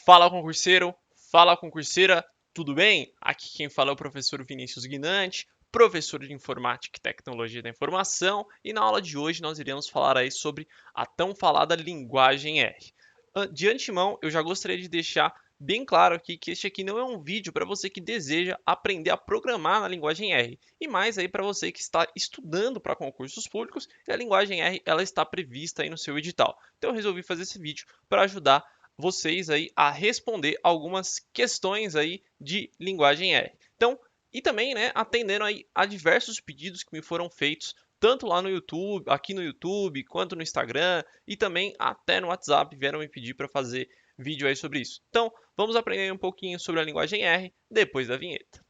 Fala concurseiro, fala concurseira, tudo bem? Aqui quem fala é o professor Vinícius Guinanti, professor de Informática e Tecnologia da Informação, e na aula de hoje nós iremos falar aí sobre a tão falada linguagem R. De antemão, eu já gostaria de deixar bem claro aqui que este aqui não é um vídeo para você que deseja aprender a programar na linguagem R, e mais aí para você que está estudando para concursos públicos e a linguagem R ela está prevista aí no seu edital. Então eu resolvi fazer esse vídeo para ajudar vocês aí a responder algumas questões aí de linguagem R. Então, e também, né, atendendo aí a diversos pedidos que me foram feitos tanto lá no YouTube, aqui no YouTube, quanto no Instagram e também até no WhatsApp vieram me pedir para fazer vídeo aí sobre isso. Então, vamos aprender um pouquinho sobre a linguagem R depois da vinheta.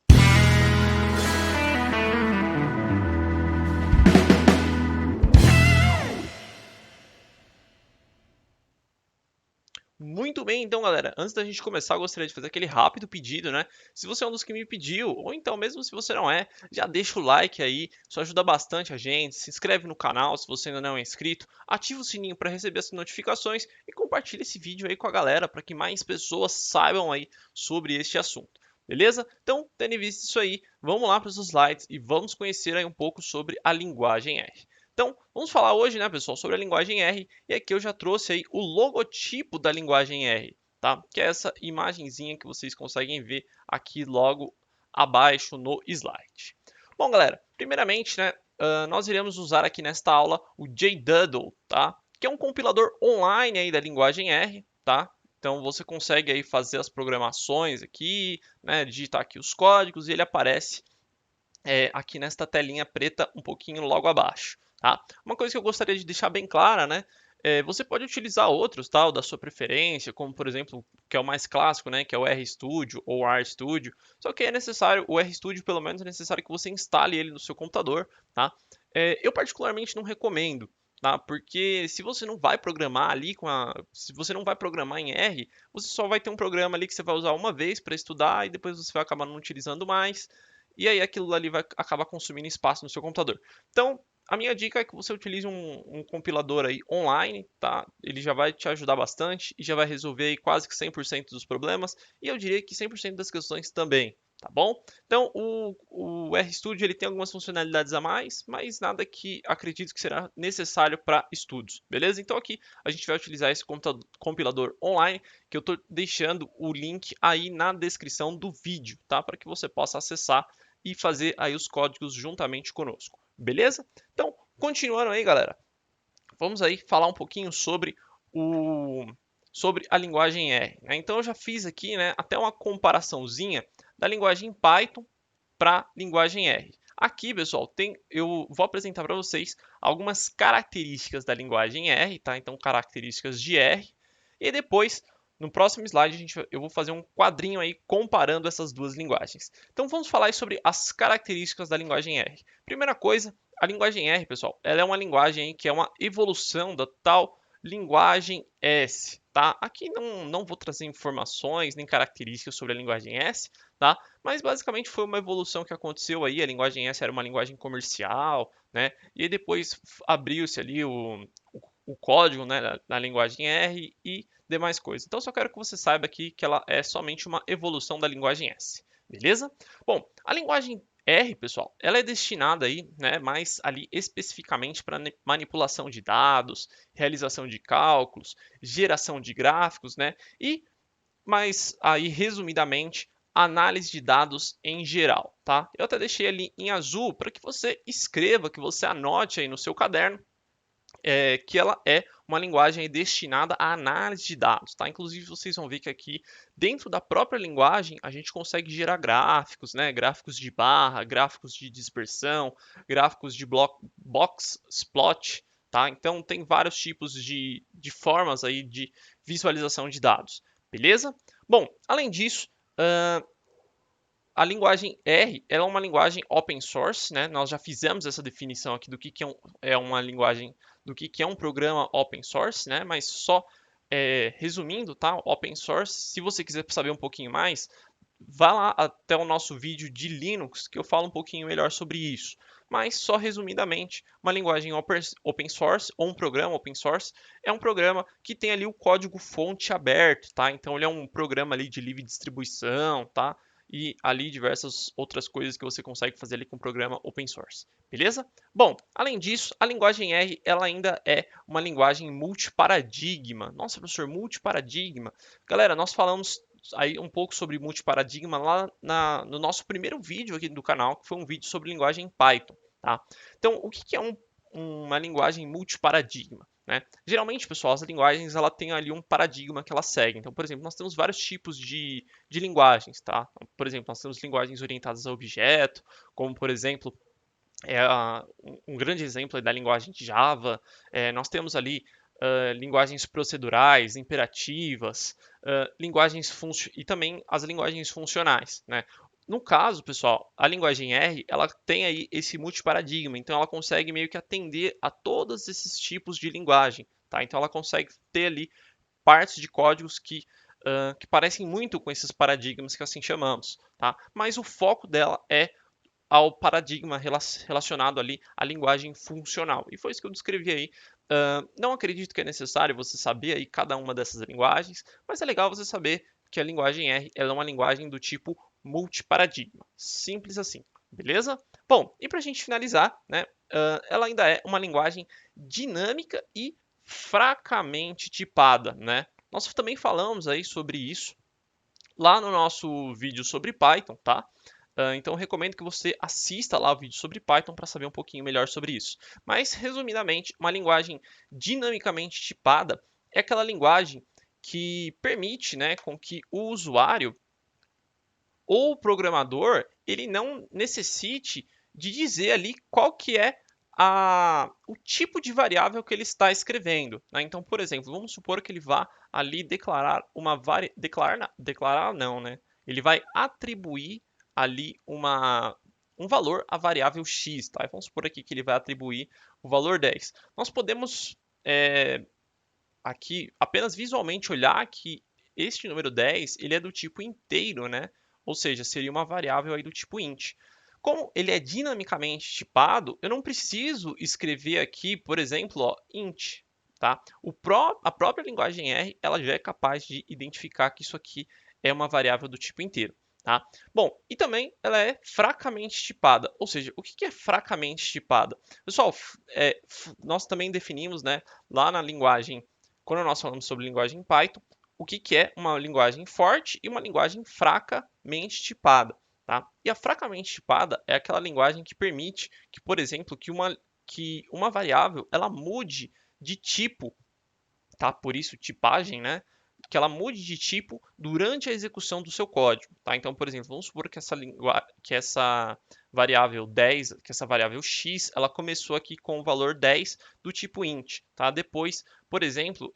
Muito bem, então, galera, antes da gente começar, eu gostaria de fazer aquele rápido pedido, né? Se você é um dos que me pediu, ou então mesmo se você não é, já deixa o like aí, isso ajuda bastante a gente. Se inscreve no canal se você ainda não é inscrito, ativa o sininho para receber as notificações e compartilha esse vídeo aí com a galera para que mais pessoas saibam aí sobre este assunto. Beleza? Então, tendo visto isso aí, vamos lá para os slides e vamos conhecer aí um pouco sobre a linguagem R. Então, vamos falar hoje, né, pessoal, sobre a linguagem R, e aqui eu já trouxe aí o logotipo da linguagem R, tá? Que é essa imagenzinha que vocês conseguem ver aqui logo abaixo no slide. Bom, galera, primeiramente, né, nós iremos usar aqui nesta aula o JDoodle, tá? Que é um compilador online aí da linguagem R, tá? Então você consegue aí fazer as programações aqui, né, digitar aqui os códigos e ele aparece aqui nesta telinha preta um pouquinho logo abaixo. Tá? Uma coisa que eu gostaria de deixar bem clara, né? Você pode utilizar outros, tal, da sua preferência, como por exemplo, que é o mais clássico, né, que é o RStudio ou RStudio. Só que é necessário, o RStudio pelo menos é necessário que você instale ele no seu computador, tá? Eu particularmente não recomendo, tá? Porque se você não vai programar ali se você não vai programar em R, você só vai ter um programa ali que você vai usar uma vez para estudar e depois você vai acabar não utilizando mais. E aí aquilo ali vai acabar consumindo espaço no seu computador. Então, a minha dica é que você utilize um compilador aí online, tá? Ele já vai te ajudar bastante e já vai resolver aí quase que 100% dos problemas e eu diria que 100% das questões também, tá bom? Então, o RStudio ele tem algumas funcionalidades a mais, mas nada que acredito que será necessário para estudos, beleza? Então aqui a gente vai utilizar esse compilador online, que eu estou deixando o link aí na descrição do vídeo, tá? Para que você possa acessar e fazer aí os códigos juntamente conosco, beleza? Então, continuando aí, galera, vamos aí falar um pouquinho sobre a linguagem R. Né? Então, eu já fiz aqui, né, até uma comparaçãozinha da linguagem Python para a linguagem R. Aqui, pessoal, eu vou apresentar para vocês algumas características da linguagem R, tá? Então, características de R. E depois, no próximo slide, eu vou fazer um quadrinho aí comparando essas duas linguagens. Então, vamos falar aí sobre as características da linguagem R. Primeira coisa, a linguagem R, pessoal, ela é uma linguagem que é uma evolução da tal linguagem S, tá? Aqui não vou trazer informações nem características sobre a linguagem S, tá? Mas basicamente foi uma evolução que aconteceu aí. A linguagem S era uma linguagem comercial, né? E aí depois abriu-se ali o código, né, na linguagem R e demais coisas. Então, só quero que você saiba aqui que ela é somente uma evolução da linguagem S, beleza? Bom, a linguagem R, pessoal, ela é destinada aí, né, mais ali especificamente para manipulação de dados, realização de cálculos, geração de gráficos, né, e mais aí resumidamente análise de dados em geral, tá? Eu até deixei ali em azul para que você escreva, que você anote aí no seu caderno que ela é uma linguagem destinada à análise de dados, tá? Inclusive, vocês vão ver que aqui, dentro da própria linguagem, a gente consegue gerar gráficos, né? Gráficos de barra, gráficos de dispersão, gráficos de box plot, tá? Então, tem vários tipos de formas aí de visualização de dados, beleza? Bom, além disso, a linguagem R é uma linguagem open source, né? Nós já fizemos essa definição aqui do que é uma linguagem, do que é um programa open source, né? Mas só resumindo, tá? Open source. Se você quiser saber um pouquinho mais, vá lá até o nosso vídeo de Linux, que eu falo um pouquinho melhor sobre isso. mas só resumidamente, uma linguagem open source ou um programa open source é um programa que tem ali o código fonte aberto, tá? Então ele é um programa ali de livre distribuição, tá? E ali diversas outras coisas que você consegue fazer ali com o programa open source, beleza? Bom, além disso, a linguagem R ela ainda é uma linguagem multiparadigma. Nossa, professor, multiparadigma. Galera, nós falamos aí um pouco sobre multiparadigma lá no nosso primeiro vídeo aqui do canal, que foi um vídeo sobre linguagem Python, tá? Então, o que é uma linguagem multiparadigma? Né? Geralmente, pessoal, as linguagens ela tem ali um paradigma que ela segue. Então, por exemplo, nós temos vários tipos de linguagens, tá? Por exemplo, nós temos linguagens orientadas a objeto, como por exemplo um grande exemplo é da linguagem de Java. Nós temos ali linguagens procedurais, imperativas, e também as linguagens funcionais, né? No caso, pessoal, a linguagem R, ela tem aí esse multiparadigma, então ela consegue meio que atender a todos esses tipos de linguagem, tá? Então ela consegue ter ali partes de códigos que parecem muito com esses paradigmas que assim chamamos, tá? Mas o foco dela é ao paradigma relacionado ali à linguagem funcional. E foi isso que eu descrevi aí. Não acredito que é necessário você saber aí cada uma dessas linguagens, mas é legal você saber que a linguagem R ela é uma linguagem do tipo multiparadigma. Simples assim, beleza? Bom, e para a gente finalizar, né, ela ainda é uma linguagem dinâmica e fracamente tipada, né? Nós também falamos aí sobre isso lá no nosso vídeo sobre Python, tá? Então, recomendo que você assista lá o vídeo sobre Python para saber um pouquinho melhor sobre isso. Mas, resumidamente, uma linguagem dinamicamente tipada é aquela linguagem que permite, né, com que o usuário ou o programador ele não necessite de dizer ali qual que é o tipo de variável que ele está escrevendo, né? Então, por exemplo, vamos supor que ele vá ali declarar declarar não, né? Ele vai atribuir ali um valor à variável x, tá? Vamos supor aqui que ele vai atribuir o valor 10. Nós podemos aqui apenas visualmente olhar que este número 10 ele é do tipo inteiro, né? Ou seja, seria uma variável aí do tipo int. Como ele é dinamicamente tipado, eu não preciso escrever aqui, por exemplo, ó, int. Tá? A própria linguagem R ela já é capaz de identificar que isso aqui é uma variável do tipo inteiro. Tá? Bom, e também ela é fracamente tipada, ou seja, o que é fracamente tipada? Pessoal, nós também definimos, né, lá na linguagem quando nós falamos sobre linguagem Python, o que é uma linguagem forte e uma linguagem fracamente tipada. Tá? E a fracamente tipada é aquela linguagem que permite que, por exemplo, que uma variável ela mude de tipo, tá? Por isso tipagem, né? Que ela mude de tipo durante a execução do seu código, tá? Então, por exemplo, vamos supor que essa variável 10, que essa variável x, ela começou aqui com o valor 10 do tipo int, tá? Depois, por exemplo,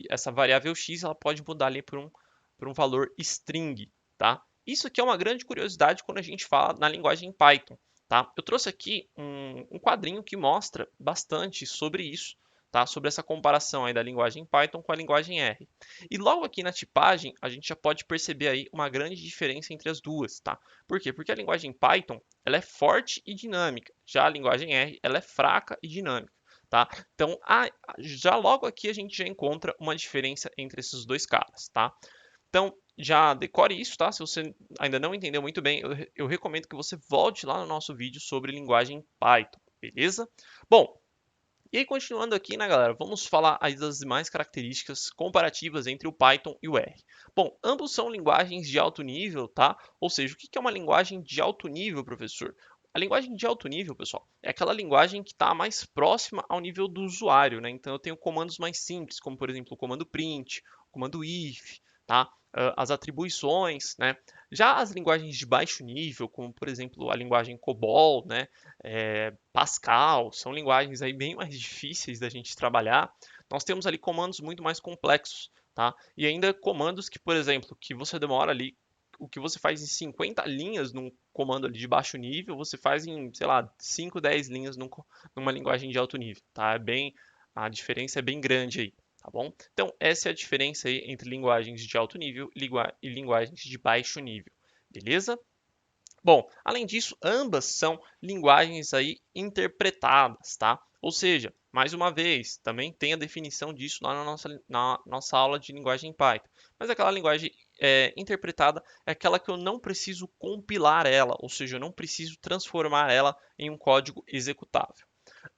essa variável x, ela pode mudar ali por um valor string, tá? Isso aqui é uma grande curiosidade quando a gente fala na linguagem Python, tá? Eu trouxe aqui um quadrinho que mostra bastante sobre isso, tá? Sobre essa comparação aí da linguagem Python com a linguagem R. E logo aqui na tipagem, a gente já pode perceber aí uma grande diferença entre as duas, tá? Por quê? Porque a linguagem Python, ela é forte e dinâmica, já a linguagem R, ela é fraca e dinâmica, tá? Então, já logo aqui a gente já encontra uma diferença entre esses dois caras, tá? Então, já decore isso, tá? Se você ainda não entendeu muito bem, eu recomendo que você volte lá no nosso vídeo sobre linguagem Python, beleza? Bom, e aí, continuando aqui, né, galera, vamos falar aí das demais características comparativas entre o Python e o R. Bom, ambos são linguagens de alto nível, tá? Ou seja, o que é uma linguagem de alto nível, professor? A linguagem de alto nível, pessoal, é aquela linguagem que está mais próxima ao nível do usuário, né? Então, eu tenho comandos mais simples, como, por exemplo, o comando print, o comando if, tá? As atribuições, né? Já as linguagens de baixo nível, como, por exemplo, a linguagem COBOL, né? Pascal, são linguagens aí bem mais difíceis da gente trabalhar. Nós temos ali comandos muito mais complexos, tá? E ainda comandos que, por exemplo, que você demora ali, o que você faz em 50 linhas num comando ali de baixo nível, você faz em, sei lá, 5, 10 linhas numa linguagem de alto nível, tá? A diferença é bem grande aí, tá bom? Então, essa é a diferença aí entre linguagens de alto nível e linguagens de baixo nível, beleza? Bom, além disso, ambas são linguagens aí interpretadas, tá? Ou seja, mais uma vez, também tem a definição disso lá na nossa aula de linguagem em Python. Mas aquela linguagem interpretada é aquela que eu não preciso compilar ela, ou seja, eu não preciso transformar ela em um código executável.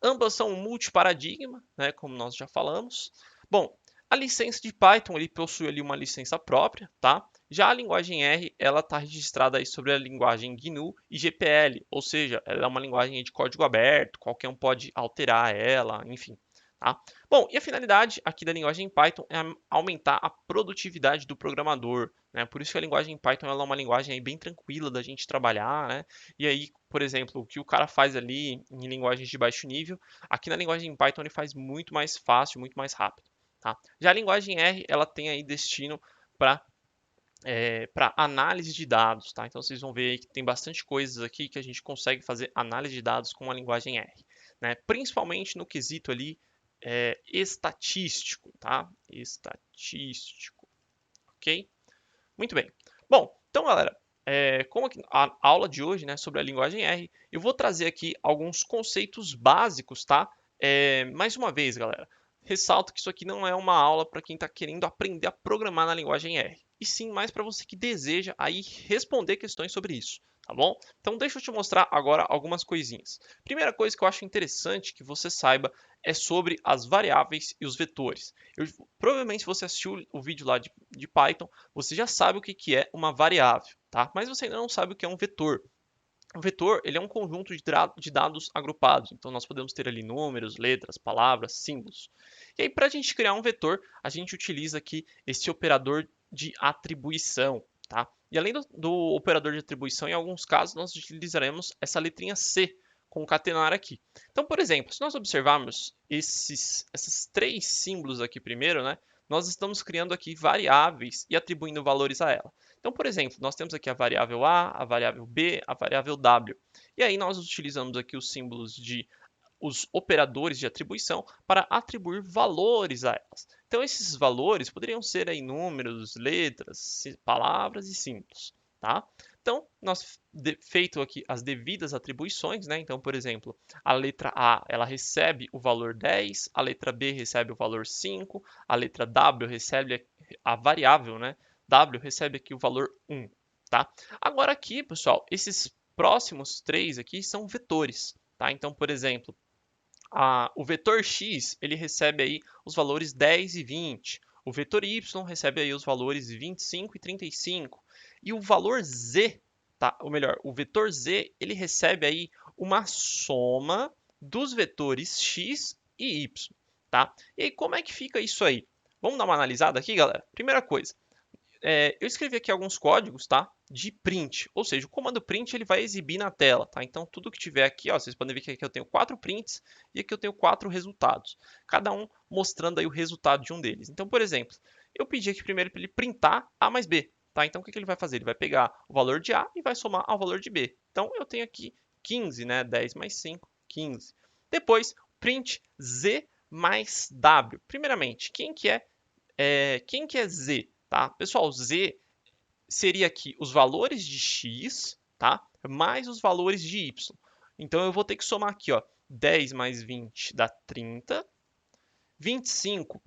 Ambas são multiparadigma, né, como nós já falamos. Bom, a licença de Python ele possui ali uma licença própria, tá? Já a linguagem R, ela está registrada aí sobre a linguagem GNU e GPL, ou seja, ela é uma linguagem de código aberto, qualquer um pode alterar ela, enfim. Tá? Bom, e a finalidade aqui da linguagem Python é aumentar a produtividade do programador, né? Por isso que a linguagem Python ela é uma linguagem aí bem tranquila da gente trabalhar, né? E aí, por exemplo, o que o cara faz ali em linguagens de baixo nível, aqui na linguagem Python ele faz muito mais fácil, muito mais rápido. Tá? Já a linguagem R, ela tem aí destino para análise de dados, tá? Então vocês vão ver que tem bastante coisas aqui que a gente consegue fazer análise de dados com a linguagem R, né? Principalmente no quesito ali estatístico, tá? Estatístico, ok? Muito bem. Bom, então galera, como a aula de hoje, né, sobre a linguagem R, eu vou trazer aqui alguns conceitos básicos, tá? Mais uma vez, galera, ressalto que isso aqui não é uma aula para quem está querendo aprender a programar na linguagem R, e sim mais para você que deseja aí responder questões sobre isso, tá bom? Então deixa eu te mostrar agora algumas coisinhas. Primeira coisa que eu acho interessante que você saiba é sobre as variáveis e os vetores. Provavelmente se você assistiu o vídeo lá de Python, você já sabe o que é uma variável, tá? Mas você ainda não sabe o que é um vetor. O vetor ele é um conjunto de dados agrupados, então nós podemos ter ali números, letras, palavras, símbolos. E aí, para a gente criar um vetor, a gente utiliza aqui esse operador de atribuição, tá? E além do operador de atribuição, em alguns casos nós utilizaremos essa letrinha C, concatenar aqui. Então, por exemplo, se nós observarmos esses três símbolos aqui primeiro, né? Nós estamos criando aqui variáveis e atribuindo valores a ela. Então, por exemplo, nós temos aqui a variável A, a variável B, a variável W. E aí nós utilizamos aqui os símbolos de os operadores de atribuição para atribuir valores a elas. Então, esses valores poderiam ser aí números, letras, palavras e símbolos, tá? Então, nós feito aqui as devidas atribuições, né? Então, por exemplo, a letra A, ela recebe o valor 10, a letra B recebe o valor 5, a letra W recebe a variável, né? W recebe aqui o valor 1, tá? Agora aqui, pessoal, esses próximos três aqui são vetores, tá? Então, por exemplo, o vetor x ele recebe aí os valores 10 e 20. O vetor y recebe aí os valores 25 e 35. E o valor z, tá? Ou melhor, o vetor z ele recebe aí uma soma dos vetores x e y, tá? E aí, como é que fica isso aí? Vamos dar uma analisada aqui, galera? Primeira coisa, eu escrevi aqui alguns códigos, tá? De print, ou seja, o comando print ele vai exibir na tela, tá? Então tudo que tiver aqui, ó, vocês podem ver que aqui eu tenho 4 prints e aqui eu tenho 4 resultados, cada um mostrando aí o resultado de um deles. Então, por exemplo, eu pedi aqui primeiro para ele printar A mais B, tá? Então o que ele vai fazer? Ele vai pegar o valor de A e vai somar ao valor de B. Então eu tenho aqui 15, né? 10 mais 5, 15. Depois, print Z mais W. Primeiramente, quem que é Z? Tá? Pessoal, Z seria aqui os valores de x, tá? Mais os valores de y. Então eu vou ter que somar aqui, ó, 10 mais 20 dá 30, 25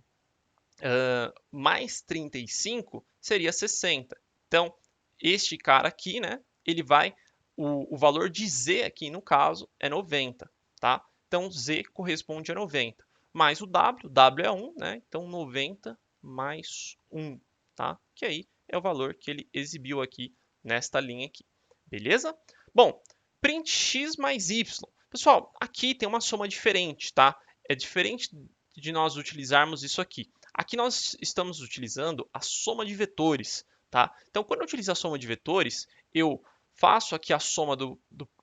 mais 35 seria 60. Então, este cara aqui, né, ele vai, o valor de z aqui no caso é 90, tá? Então, z corresponde a 90. Mais o w é 1, né? Então, 90 mais 1, tá? Que aí é o valor que ele exibiu aqui nesta linha aqui, beleza? Bom, print x mais y. Pessoal, aqui tem uma soma diferente, tá? É diferente de nós utilizarmos isso aqui. Aqui nós estamos utilizando a soma de vetores, tá? Então, quando eu utilizo a soma de vetores, eu faço aqui a soma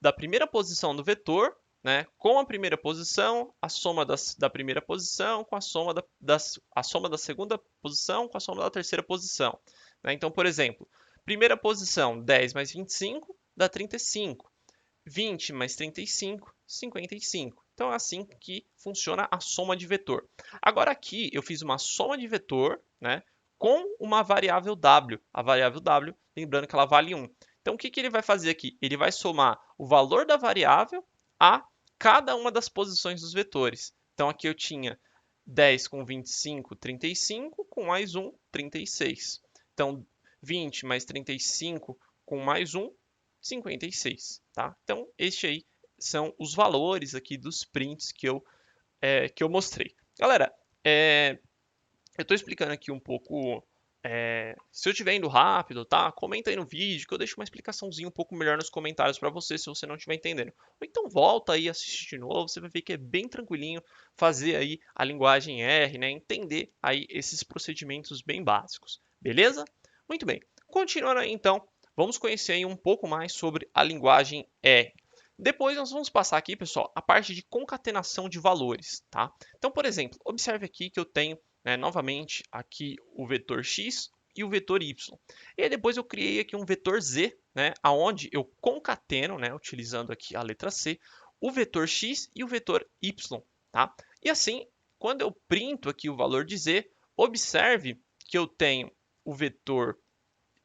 da primeira posição do vetor, né, com a primeira posição, a soma da primeira posição com a soma a soma da segunda posição com a soma da terceira posição, né? Então, por exemplo, primeira posição, 10 mais 25 dá 35. 20 mais 35, 55. Então é assim que funciona a soma de vetor. Agora aqui eu fiz uma soma de vetor, né, com uma variável w. A variável w, lembrando que ela vale 1. Então, o que ele vai fazer aqui? Ele vai somar o valor da variável a cada uma das posições dos vetores. Então, aqui eu tinha 10 com 25, 35, com mais 1, 36. Então, 20 mais 35 com mais 1, 56. Tá? Então, este aí são os valores aqui dos prints que eu mostrei. Galera, eu estou explicando aqui um pouco. Se eu estiver indo rápido, tá? Comenta aí no vídeo que eu deixo uma explicaçãozinha um pouco melhor nos comentários para você se você não estiver entendendo. Ou então volta aí, assiste de novo, você vai ver que é bem tranquilinho fazer aí a linguagem R, né? Entender aí esses procedimentos bem básicos, beleza? Muito bem. Continuando aí então, vamos conhecer aí um pouco mais sobre a linguagem R. Depois nós vamos passar aqui, pessoal, a parte de concatenação de valores, tá? Então, por exemplo, observe aqui que eu tenho novamente aqui o vetor x e o vetor y. E aí depois eu criei aqui um vetor z, aonde eu concateno, utilizando aqui a letra C, o vetor x e o vetor y, tá? E assim, quando eu printo aqui o valor de z, observe que eu tenho o vetor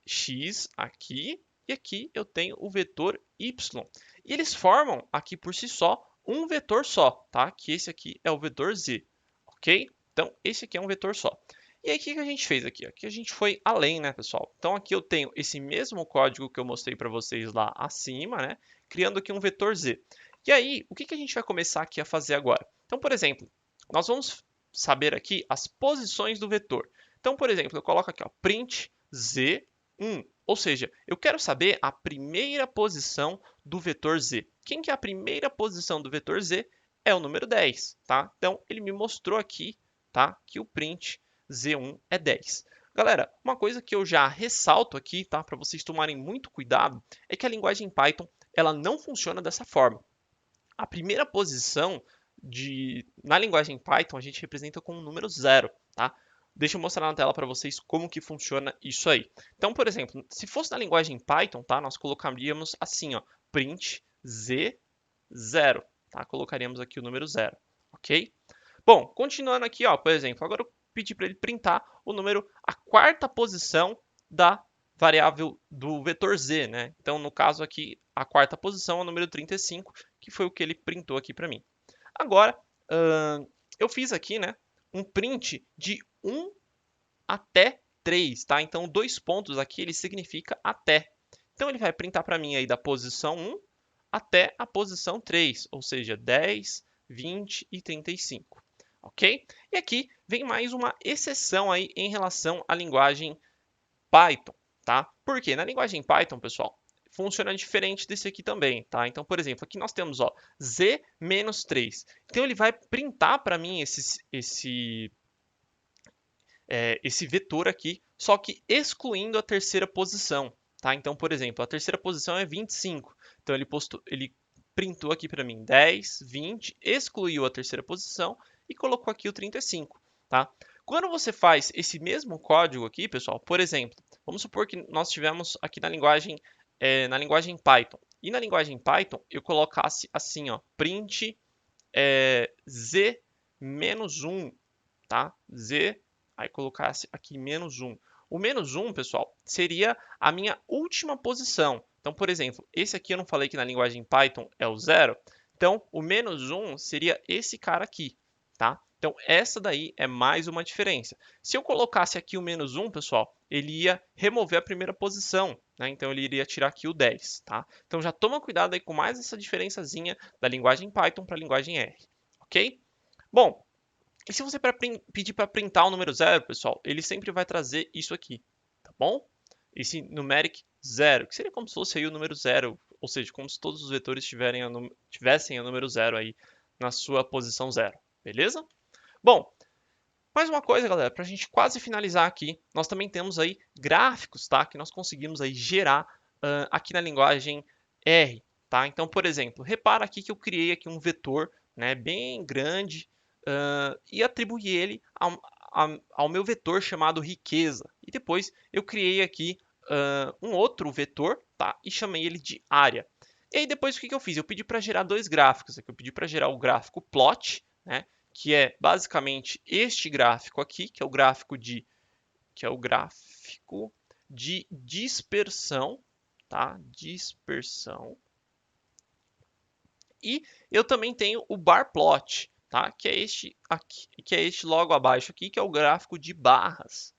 x aqui e aqui eu tenho o vetor y. E eles formam aqui por si só um vetor só, tá? Que esse aqui é o vetor z, ok? Então, esse aqui é um vetor só. E aí, o que a gente fez aqui? Aqui a gente foi além, né, pessoal? Então, aqui eu tenho esse mesmo código que eu mostrei para vocês lá acima, né? Criando aqui um vetor z. E aí, o que a gente vai começar aqui a fazer agora? Então, por exemplo, nós vamos saber aqui as posições do vetor. Então, por exemplo, eu coloco aqui, ó, print z1. Ou seja, eu quero saber a primeira posição do vetor z. Quem que é a primeira posição do vetor z? É o número 10, tá? Então, ele me mostrou aqui, tá, que o print z1 é 10. Galera, uma coisa que eu já ressalto aqui, tá, para vocês tomarem muito cuidado, é que a linguagem Python, ela não funciona dessa forma. A primeira posição na linguagem Python, a gente representa com o número 0, tá? Deixa eu mostrar na tela para vocês como que funciona isso aí. Então, por exemplo, se fosse na linguagem Python, tá, nós colocaríamos assim, ó, print z0, tá? Colocaríamos aqui o número 0, ok? Bom, continuando aqui, ó, por exemplo, agora eu pedi para ele printar a quarta posição da variável do vetor z, né? Então, no caso aqui, a quarta posição é o número 35, que foi o que ele printou aqui para mim. Agora, eu fiz aqui, né, um print de 1 até 3, tá? Então, 2 pontos aqui, ele significa até. Então, ele vai printar para mim aí da posição 1 até a posição 3, ou seja, 10, 20 e 35, ok? E aqui vem mais uma exceção aí em relação à linguagem Python, tá? Porque na linguagem Python, pessoal, funciona diferente desse aqui também, tá? Então, por exemplo, aqui nós temos, ó, z-3. Então, ele vai printar para mim esse vetor aqui, só que excluindo a terceira posição, tá? Então, por exemplo, a terceira posição é 25. Então, ele printou aqui para mim 10, 20, excluiu a terceira posição e colocou aqui o 35, tá? Quando você faz esse mesmo código aqui, pessoal, por exemplo, vamos supor que nós tivemos aqui na linguagem Python. E na linguagem Python eu colocasse assim, ó, print z-1, tá? Z, aí colocasse aqui menos 1. O menos 1, pessoal, seria a minha última posição. Então, por exemplo, esse aqui eu não falei que na linguagem Python é o 0. Então, o menos 1 seria esse cara aqui, tá? Então, essa daí é mais uma diferença. Se eu colocasse aqui o menos 1, pessoal, ele ia remover a primeira posição, né? Então, ele iria tirar aqui o 10, tá? Então, já toma cuidado aí com mais essa diferençazinha da linguagem Python para a linguagem R, ok? Bom, e se você pedir para printar o número 0, pessoal, ele sempre vai trazer isso aqui, tá bom? Esse numeric 0, que seria como se fosse aí o número 0, ou seja, como se todos os vetores tivessem o número 0 aí na sua posição 0, beleza? Bom, mais uma coisa, galera, para a gente quase finalizar aqui, nós também temos aí gráficos, tá? Que nós conseguimos aí gerar aqui na linguagem R, tá? Então, por exemplo, repara aqui que eu criei aqui um vetor, né, bem grande, e atribuí ele ao meu vetor chamado riqueza. E depois eu criei aqui um outro vetor, tá? E chamei ele de área. E aí depois o que eu fiz? Eu pedi para gerar dois gráficos. Aqui. Eu pedi para gerar o gráfico plot, né? Que é basicamente este gráfico aqui, que é o gráfico de dispersão, tá? Dispersão. E eu também tenho o bar plot, tá? Que é este aqui, que é este logo abaixo aqui, que é o gráfico de barras,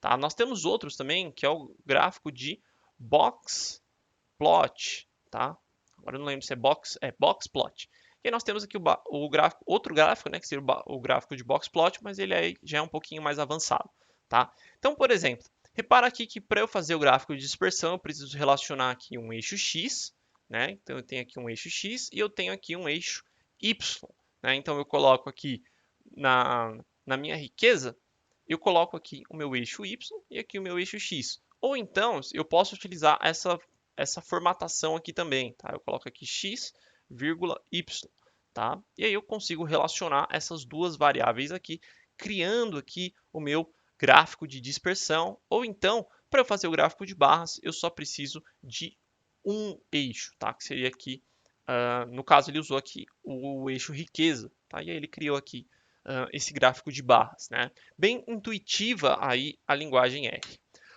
tá? Nós temos outros também, que é o gráfico de box plot, tá? Agora eu não lembro se é box plot. E aí nós temos aqui o gráfico, outro gráfico, né, que seria o gráfico de box plot, mas ele aí já é um pouquinho mais avançado, tá? Então, por exemplo, repara aqui que para eu fazer o gráfico de dispersão, eu preciso relacionar aqui um eixo x, né? Então eu tenho aqui um eixo x e eu tenho aqui um eixo y, né? Então eu coloco aqui na minha riqueza, eu coloco aqui o meu eixo y e aqui o meu eixo x. Ou então, eu posso utilizar essa formatação aqui também, tá? Eu coloco aqui x, y, tá? E aí eu consigo relacionar essas duas variáveis aqui, criando aqui o meu gráfico de dispersão. Ou então, para eu fazer o gráfico de barras, eu só preciso de um eixo, tá? Que seria aqui, no caso ele usou aqui o eixo riqueza, tá? E aí ele criou aqui esse gráfico de barras, né? Bem intuitiva aí a linguagem R.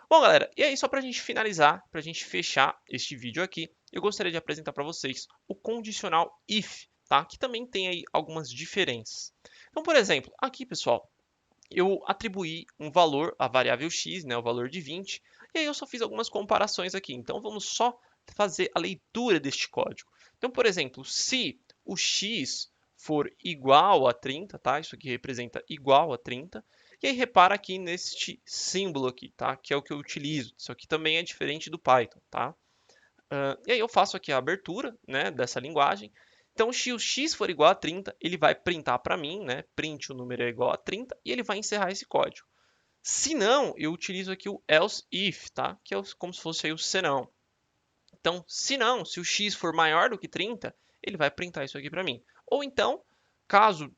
Bom, galera, e aí só para a gente finalizar, para a gente fechar este vídeo aqui, eu gostaria de apresentar para vocês o condicional if, tá? Que também tem aí algumas diferenças. Então, por exemplo, aqui, pessoal, eu atribuí um valor à variável x, né, o valor de 20, e aí eu só fiz algumas comparações aqui. Então, vamos só fazer a leitura deste código. Então, por exemplo, se o x for igual a 30, tá? Isso aqui representa igual a 30. E aí repara aqui neste símbolo aqui, tá? Que é o que eu utilizo. Isso aqui também é diferente do Python, tá? E aí eu faço aqui a abertura, né, dessa linguagem. Então, se o x for igual a 30, ele vai printar para mim, né? Print o número é igual a 30 e ele vai encerrar esse código. Se não, eu utilizo aqui o else if, tá? Que é como se fosse aí o senão. Então, se não, se o x for maior do que 30, ele vai printar isso aqui para mim. Ou então, caso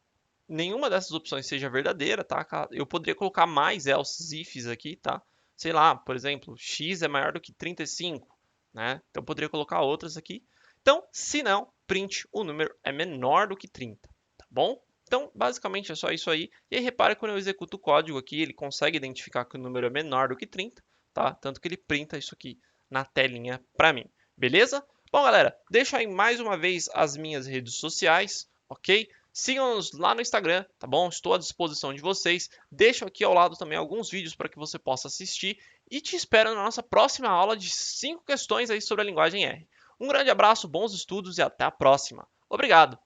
nenhuma dessas opções seja verdadeira, tá? Eu poderia colocar mais else ifs aqui, tá? Sei lá, por exemplo, x é maior do que 35, né? Então, eu poderia colocar outras aqui. Então, se não, print o número é menor do que 30, tá bom? Então, basicamente é só isso aí. E aí, repara que quando eu executo o código aqui, ele consegue identificar que o número é menor do que 30, tá? Tanto que ele printa isso aqui na telinha para mim, beleza? Bom, galera, deixa aí mais uma vez as minhas redes sociais, ok? Sigam-nos lá no Instagram, tá bom? Estou à disposição de vocês. Deixo aqui ao lado também alguns vídeos para que você possa assistir e te espero na nossa próxima aula de 5 questões aí sobre a linguagem R. Um grande abraço, bons estudos e até a próxima. Obrigado!